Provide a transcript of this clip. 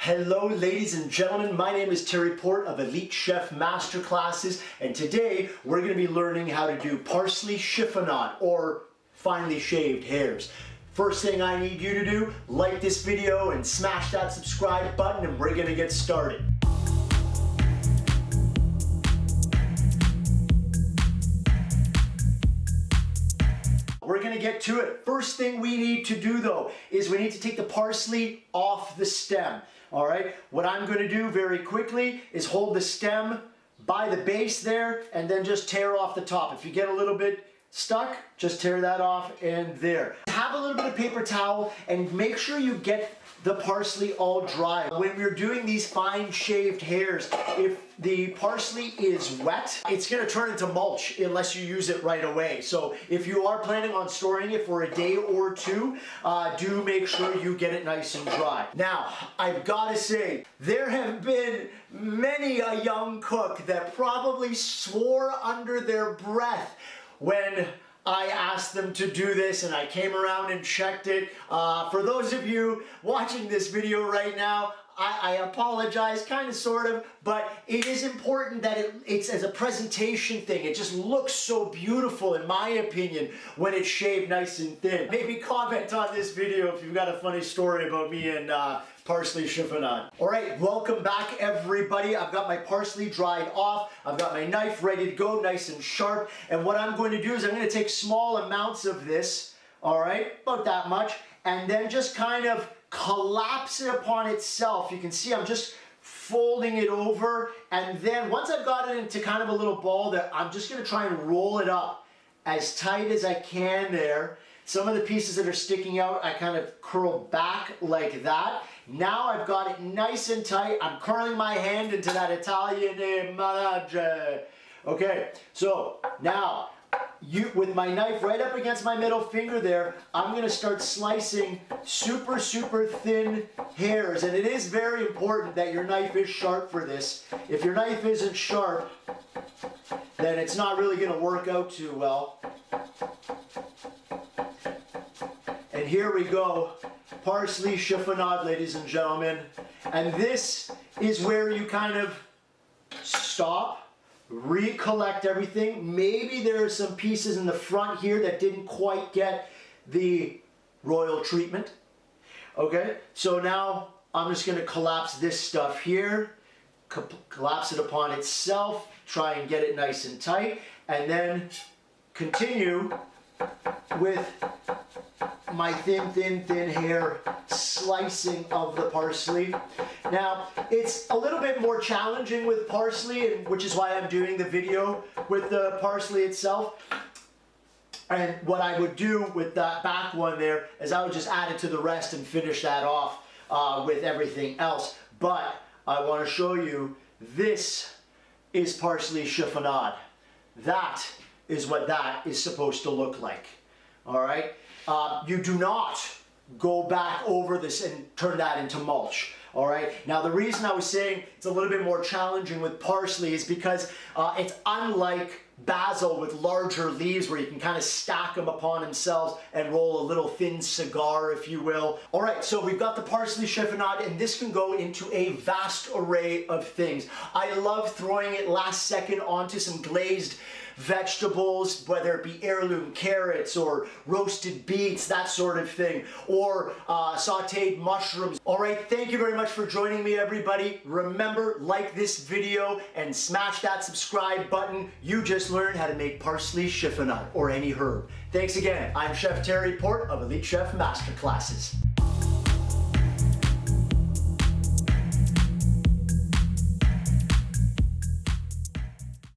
Hello ladies and gentlemen, my name is Terry Port of Elite Chef Masterclasses, and today we're going to be learning how to do Parsley Chiffonade, or finely shaved hairs. First thing I need you to do, like this video and smash that subscribe button, and we're going to get started. We're going to get to it. First thing we need to do though is we need to take the parsley off the stem. All right, what I'm going to do very quickly is hold the stem by the base there and then just tear off the top. If you get a little bit stuck, just tear that off and there. Have a little bit of paper towel and make sure you get the parsley all dry. When we're doing these fine shaved hairs, if the parsley is wet, it's gonna turn into mulch unless you use it right away. So if you are planning on storing it for a day or two, do make sure you get it nice and dry. Now, I've gotta say, there have been many a young cook that probably swore under their breath when I asked them to do this, and I came around and checked it. For those of you watching this video right now, I apologize, kind of, sort of, but it is important that it's as a presentation thing. It just looks so beautiful, in my opinion, when it's shaved nice and thin. Maybe comment on this video if you've got a funny story about me and Parsley Chiffonade. All right, welcome back everybody. I've got my parsley dried off. I've got my knife ready to go, nice and sharp. And what I'm going to do is I'm going to take small amounts of this, all right, about that much, and then just kind of collapse it upon itself. You can see I'm just folding it over, and then once I've got it into kind of a little ball there, I'm just going to try and roll it up as tight as I can there. Some of the pieces that are sticking out, I kind of curl back like that. Now I've got it nice and tight. I'm curling my hand into that Italian manage. Okay, so now, with my knife right up against my middle finger there, I'm going to start slicing super, super thin hairs. And it is very important that your knife is sharp for this. If your knife isn't sharp, then it's not really going to work out too well. And here we go, Parsley Chiffonade, ladies and gentlemen. And this is where you kind of stop, recollect everything. Maybe there are some pieces in the front here that didn't quite get the royal treatment. Okay, so now I'm just going to collapse this stuff here, collapse it upon itself, try and get it nice and tight, and then continue with my thin hair slicing of the parsley. Now, it's a little bit more challenging with parsley, which is why I'm doing the video with the parsley itself. And what I would do with that back one there is I would just add it to the rest and finish that off with everything else. But I want to show you, this is Parsley Chiffonade. That is what that is supposed to look like. All right? You do not go back over this and turn that into mulch. All right. Now, the reason I was saying it's a little bit more challenging with parsley is because it's unlike basil with larger leaves where you can kind of stack them upon themselves and roll a little thin cigar, if you will. All right, so we've got the Parsley Chiffonade, and this can go into a vast array of things. I love throwing it last second onto some glazed vegetables, whether it be heirloom carrots or roasted beets, that sort of thing, or sauteed mushrooms. All right, thank you very much for joining me, everybody. Remember, like this video and smash that subscribe button. You just learned how to make Parsley Chiffonade, or any herb. Thanks again. I'm Chef Terry Port of Elite Chef Masterclasses.